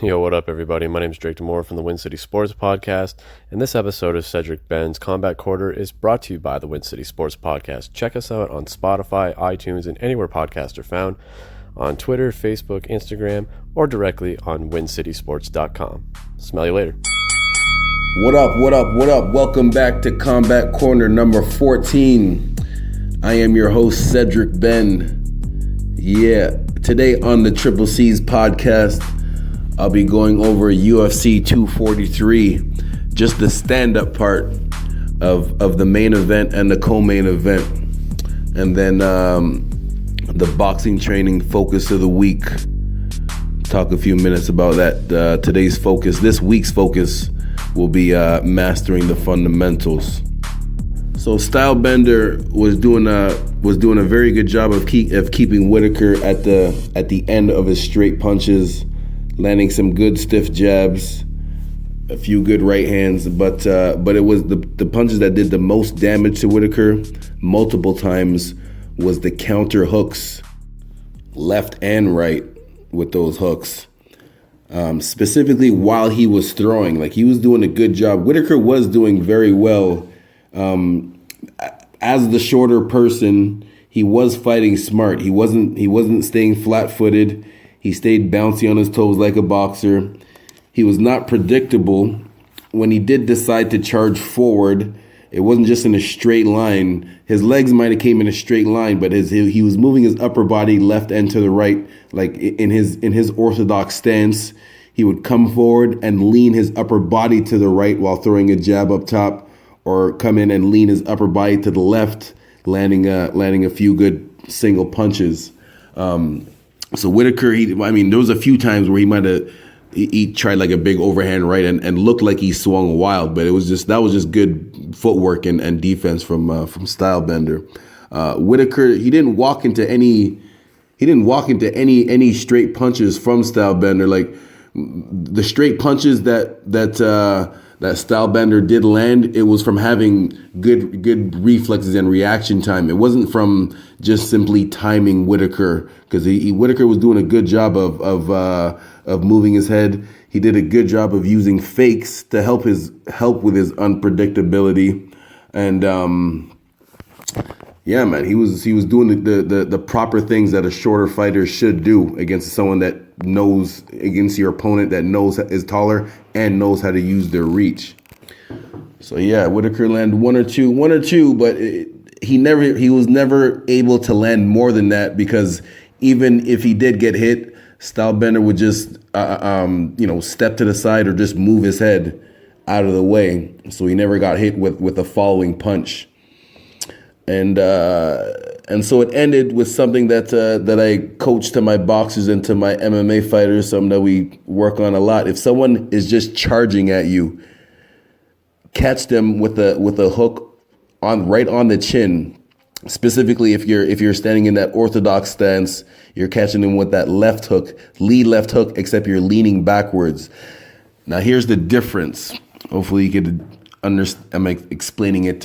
Yo, what up, everybody? My name is Drake Demore from the Win City Sports Podcast, and this episode of Cedric Ben's Combat Quarter is brought to you by the Win City Sports Podcast. Check us out on Spotify, iTunes, and anywhere podcasts are found, on Twitter, Facebook, Instagram, or directly on wincitysports.com. Smell you later. What up, what up, what up? Welcome back to Combat Corner number 14. I am your host, Cedric Ben. Yeah, today on the Triple C's podcast, I'll be going over UFC 243, just the stand-up part of the main event and the co-main event. And then the boxing training focus of the week. Talk a few minutes about that. Today's focus, this week's focus, will be mastering the fundamentals. So Stylebender was doing a very good job of keeping Whitaker at the end of his straight punches, landing some good stiff jabs, a few good right hands, but it was the punches that did the most damage to Whitaker multiple times was the counter hooks, left and right with those hooks. Specifically while he was throwing, like he was doing a good job. Whitaker was doing very well. As the shorter person, he was fighting smart. He wasn't staying flat-footed. He stayed bouncy on his toes like a boxer. He was not predictable. When he did decide to charge forward, it wasn't just in a straight line. His legs might have came in a straight line, but he was moving his upper body left and to the right, like in his orthodox stance. He would come forward and lean his upper body to the right while throwing a jab up top, or come in and lean his upper body to the left, landing a few good single punches. So Whitaker, there was a few times where he might have he tried like a big overhand right and looked like he swung wild, but that was just good footwork and defense from Stylebender. Whitaker, he didn't walk into any straight punches from Stylebender. Like the straight punches that Stylebender did land, it was from having good reflexes and reaction time. It wasn't from just simply timing Whitaker, because Whitaker was doing a good job of moving his head. He did a good job of using fakes to help with his unpredictability, and yeah, man, he was doing the proper things that a shorter fighter should do against someone that knows, against your opponent that knows is taller and knows how to use their reach. So yeah, Whitaker landed one or two, but he was never able to land more than that, because even if he did get hit, Stylebender would just step to the side or just move his head out of the way, so he never got hit with a following punch. And so it ended with something that I coach to my boxers and to my MMA fighters, something that we work on a lot. If someone is just charging at you, catch them with a hook right on the chin. Specifically, if you're standing in that orthodox stance, you're catching them with that left hook, lead left hook, except you're leaning backwards. Now here's the difference. Hopefully you could understand. I'm explaining it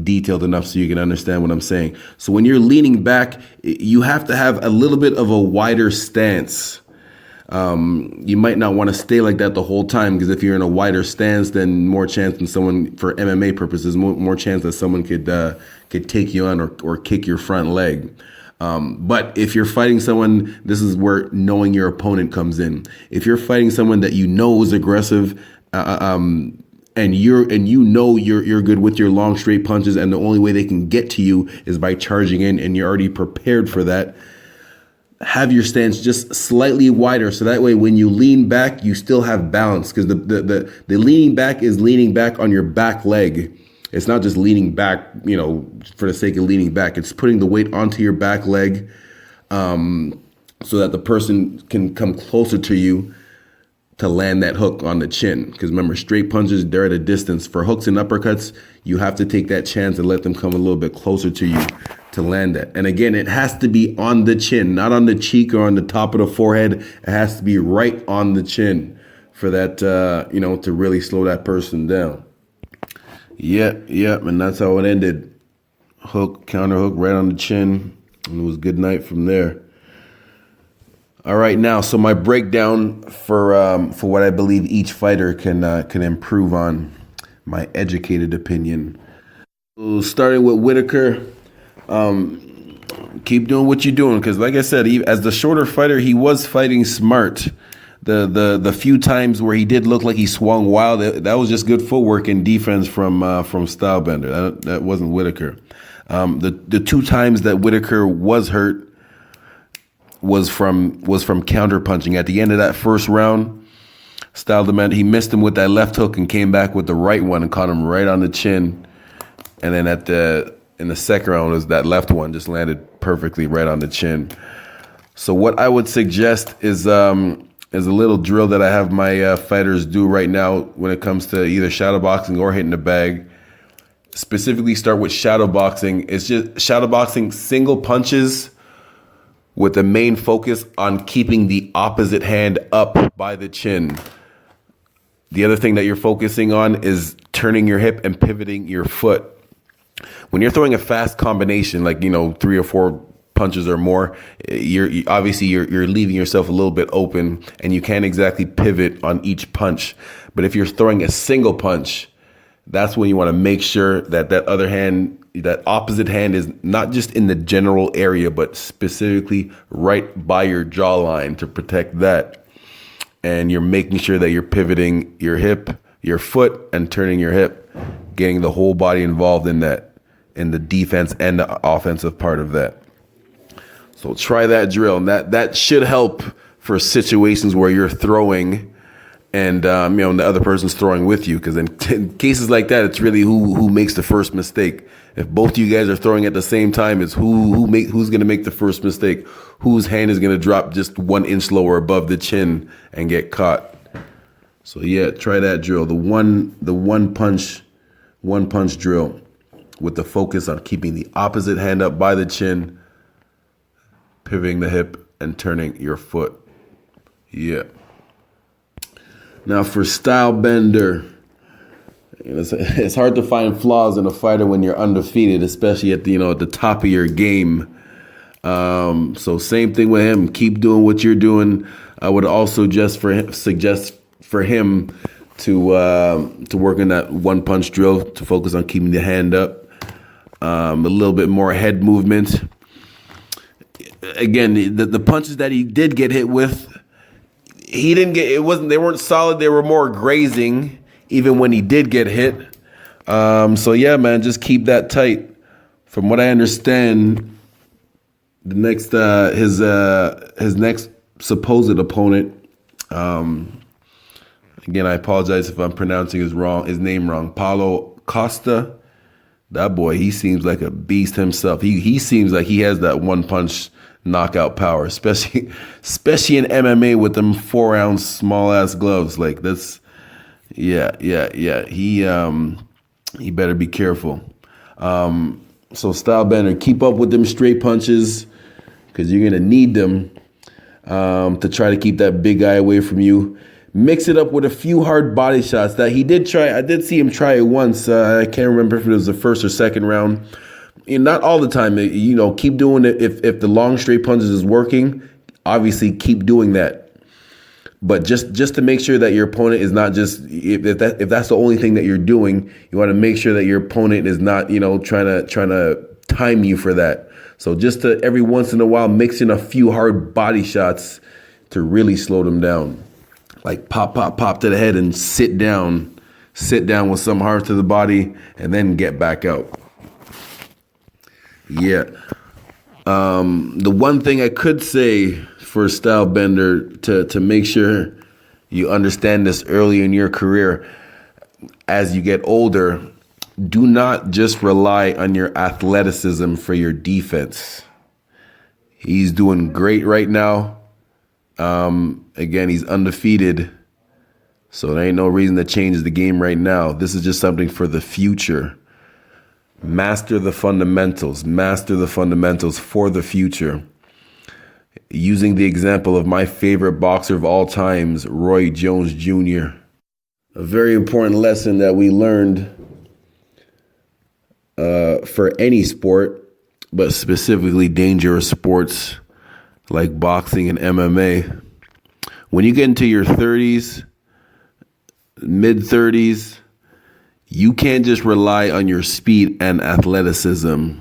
detailed enough so you can understand what I'm saying. So when you're leaning back, you have to have a little bit of a wider stance. You might not want to stay like that the whole time, because if you're in a wider stance, then more chance than someone, for MMA purposes, more chance that someone could take you on or kick your front leg. But if you're fighting someone, this is where knowing your opponent comes in. If you're fighting someone that you know is aggressive, and you're good with your long straight punches, and the only way they can get to you is by charging in, and you're already prepared for that, have your stance just slightly wider, so that way when you lean back, you still have balance, because the leaning back is leaning back on your back leg. It's not just leaning back, for the sake of leaning back. It's putting the weight onto your back leg, so that the person can come closer to you to land that hook on the chin. Because remember, straight punches, they're at a distance. For hooks and uppercuts, you have to take that chance and let them come a little bit closer to you to land that. And again, it has to be on the chin, not on the cheek or on the top of the forehead. It has to be right on the chin for that, to really slow that person down. Yep, and that's how it ended. Hook, counter hook, right on the chin, and it was good night from there. All right, now, so my breakdown for what I believe each fighter can improve on, my educated opinion. So starting with Whitaker, keep doing what you're doing, because like I said, as the shorter fighter, he was fighting smart. The few times where he did look like he swung wild, that was just good footwork and defense from Stylebender. That wasn't Whitaker. The two times that Whitaker was hurt was from counterpunching. At the end of that first round, Stylebender, he missed him with that left hook and came back with the right one and caught him right on the chin. And then in the second round, was that left one just landed perfectly right on the chin. So what I would suggest is a little drill that I have my fighters do right now when it comes to either shadow boxing or hitting the bag. Specifically, start with shadow boxing. It's just shadow boxing, single punches with the main focus on keeping the opposite hand up by the chin. The other thing that you're focusing on is turning your hip and pivoting your foot. When you're throwing a fast combination, like, 3 or 4 punches or more, you're leaving yourself a little bit open, and you can't exactly pivot on each punch. But if you're throwing a single punch, that's when you want to make sure that other hand, that opposite hand, is not just in the general area, but specifically right by your jawline to protect that. And you're making sure that you're pivoting your hip, your foot, and turning your hip, getting the whole body involved in that, in the defense and the offensive part of that. So try that drill, and that should help for situations where you're throwing and the other person's throwing with you, because in cases like that, it's really who makes the first mistake. If both of you guys are throwing at the same time, it's who's going to make the first mistake, whose hand is going to drop just 1 inch lower above the chin and get caught. So yeah, try that drill, the one punch drill, with the focus on keeping the opposite hand up by the chin, pivoting the hip, and turning your foot. Yeah. Now for Stylebender, it's hard to find flaws in a fighter when you're undefeated, especially at the top of your game. So same thing with him. Keep doing what you're doing. I would also suggest for him to work on that one punch drill, to focus on keeping the hand up. A little bit more head movement. Again, the punches that he did get hit with, they weren't solid. They were more grazing, even when he did get hit. So yeah, man, just keep that tight. From what I understand, the next his next supposed opponent, again, I apologize if I'm pronouncing his name wrong, Paulo Costa. That boy, he seems like a beast himself. He seems like he has that one punch knockout power, especially in MMA with them 4-ounce small ass gloves. Like that's, yeah. He better be careful. So Stylebender, keep up with them straight punches, because you're gonna need them to try to keep that big guy away from you. Mix it up with a few hard body shots that he did try. I did see him try it once. I can't remember if it was the first or second round. Not all the time. Keep doing it. If the long straight punches is working, obviously keep doing that. But just to make sure that your opponent is not just, if that's the only thing that you're doing, you want to make sure that your opponent is not trying to time you for that. So just to every once in a while mix in a few hard body shots to really slow them down. Like pop to the head and sit down with some hard to the body, and then get back out. Yeah. The one thing I could say for Stylebender to make sure you understand this early in your career, as you get older, do not just rely on your athleticism for your defense. He's doing great right now. Again, he's undefeated, so there ain't no reason to change the game right now. This is just something for the future. Master the fundamentals for the future. Using the example of my favorite boxer of all times, Roy Jones Jr. A very important lesson that we learned for any sport, but specifically dangerous sports, like boxing and MMA. When you get into your 30s, mid 30s, you can't just rely on your speed and athleticism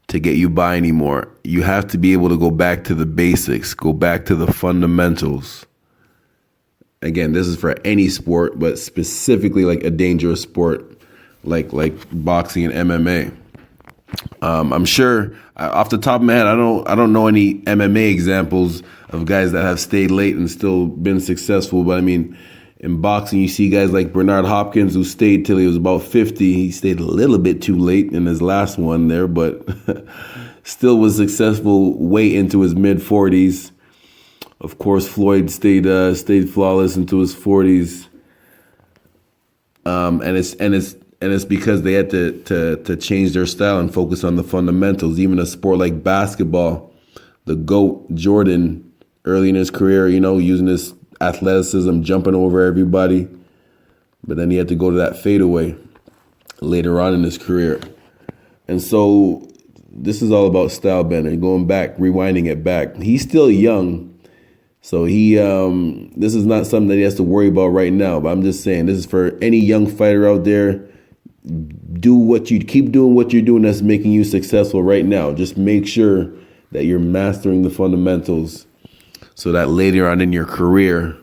to get you by anymore. You have to be able to go back to the basics, go back to the fundamentals. Again, this is for any sport, but specifically like a dangerous sport like boxing and MMA. I'm sure off the top of my head, I don't know any MMA examples of guys that have stayed late and still been successful. But I mean, in boxing, you see guys like Bernard Hopkins who stayed till he was about 50. He stayed a little bit too late in his last one there, but still was successful way into his mid 40s. Of course, Floyd stayed flawless into his 40s. And it's because they had to change their style and focus on the fundamentals. Even a sport like basketball, the GOAT, Jordan, early in his career, using his athleticism, jumping over everybody. But then he had to go to that fadeaway later on in his career. And so this is all about Stylebender, going back, rewinding it back. He's still young. So this is not something that he has to worry about right now. But I'm just saying, this is for any young fighter out there. Keep doing what you're doing that's making you successful right now. Just make sure that you're mastering the fundamentals so that later on in your career,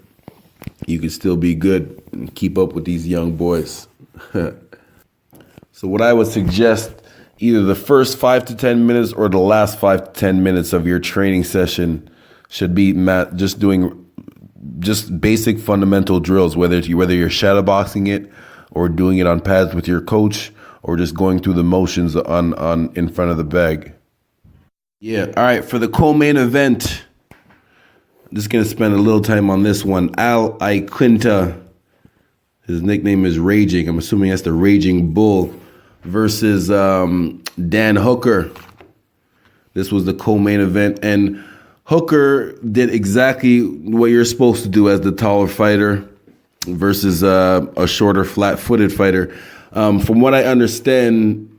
you can still be good and keep up with these young boys. So what I would suggest, either the first 5 to 10 minutes or the last 5 to 10 minutes of your training session should be just doing just basic fundamental drills, whether you're shadowboxing it or doing it on pads with your coach or just going through the motions on in front of the bag. Yeah, all right, for the co-main event, I'm just going to spend a little time on this one. Al Iaquinta, his nickname is Raging. I'm assuming that's the Raging Bull, versus Dan Hooker. This was the co-main event, and Hooker did exactly what you're supposed to do as the taller fighter versus a shorter, flat-footed fighter. From what I understand,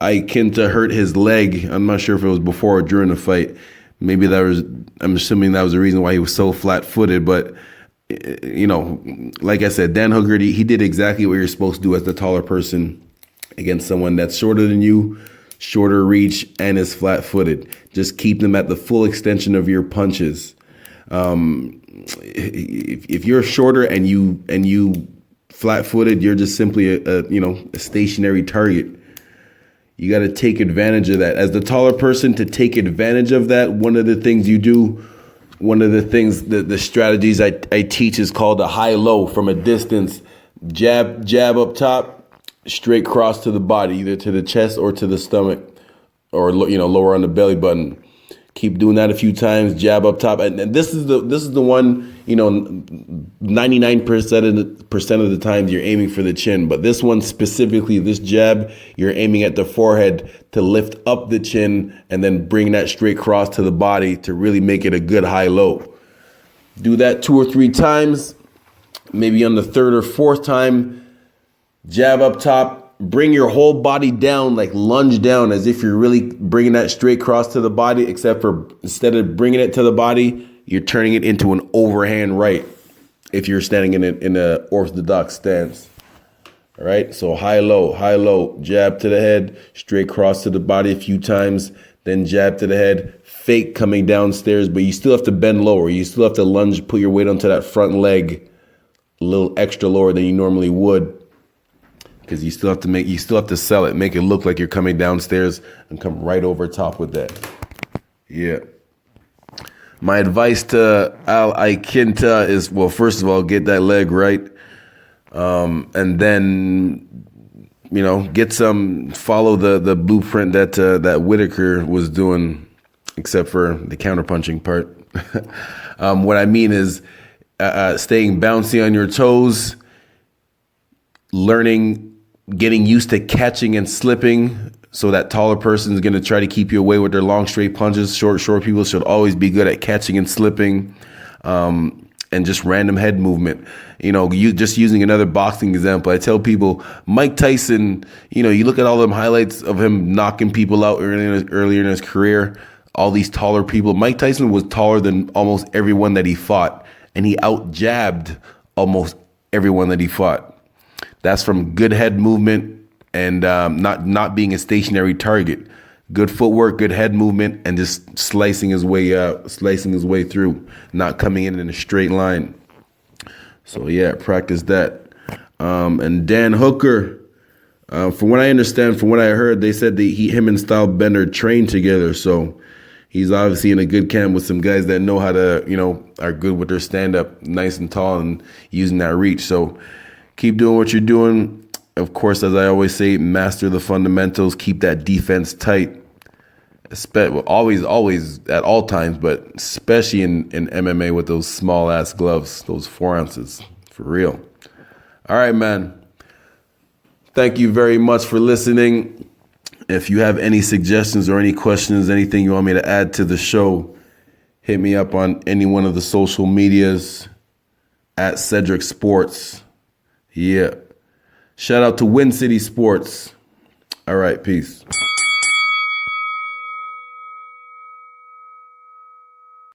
Iaquinta hurt his leg. I'm not sure if it was before or during the fight. Maybe I'm assuming that was the reason why he was so flat-footed. But, like I said, Dan Hooker, he did exactly what you're supposed to do as the taller person against someone that's shorter than you, shorter reach, and is flat-footed. Just keep them at the full extension of your punches. If you're shorter and you flat-footed, you're just simply a stationary target. You got to take advantage of that. As the taller person, to take advantage of that, one of the things you do, one of the things, the strategies I teach is called a high-low from a distance. Jab up top, straight cross to the body, either to the chest or to the stomach, or lower on the belly button. Keep doing that a few times. Jab up top, and this is the one. 99% of the times you're aiming for the chin, but this one specifically, this jab, you're aiming at the forehead to lift up the chin and then bring that straight cross to the body to really make it a good high-low. Do that 2 or 3 times. Maybe on the 3rd or 4th time, jab up top, bring your whole body down, like lunge down as if you're really bringing that straight cross to the body, except for instead of bringing it to the body, you're turning it into an overhand right if you're standing in a orthodox stance. All right, so high-low, jab to the head, straight cross to the body a few times, then jab to the head, fake coming downstairs, but you still have to bend lower. You still have to lunge, put your weight onto that front leg a little extra lower than you normally would, because you still have to sell it, make it look like you're coming downstairs and come right over top with that. Yeah. My advice to Al Iaquinta is, well, first of all, get that leg right. And then, follow the blueprint that Whitaker was doing, except for the counterpunching part. What I mean is staying bouncy on your toes, getting used to catching and slipping. So that taller person is going to try to keep you away with their long, straight punches. Short people should always be good at catching and slipping, and just random head movement. You just using another boxing example, I tell people, Mike Tyson, you look at all them highlights of him knocking people out earlier in his career. all these taller people. Mike Tyson was taller than almost everyone that he fought, and he out-jabbed almost everyone that he fought. That's from good head movement and not being a stationary target. Good footwork, good head movement, and just slicing his way through, not coming in a straight line. So yeah, practice that. And Dan Hooker, from what I understand, from what I heard, they said that him and Stylebender trained together. So he's obviously in a good camp with some guys that know how to, are good with their stand-up, nice and tall, and using that reach. So keep doing what you're doing. Of course, as I always say, master the fundamentals. Keep that defense tight. Always at all times, but especially in MMA with those small-ass gloves, those 4 ounces, for real. All right, man. Thank you very much for listening. If you have any suggestions or any questions, anything you want me to add to the show, hit me up on any one of the social medias at Cedric Sports. Yeah. Shout out to Win City Sports. All right, peace.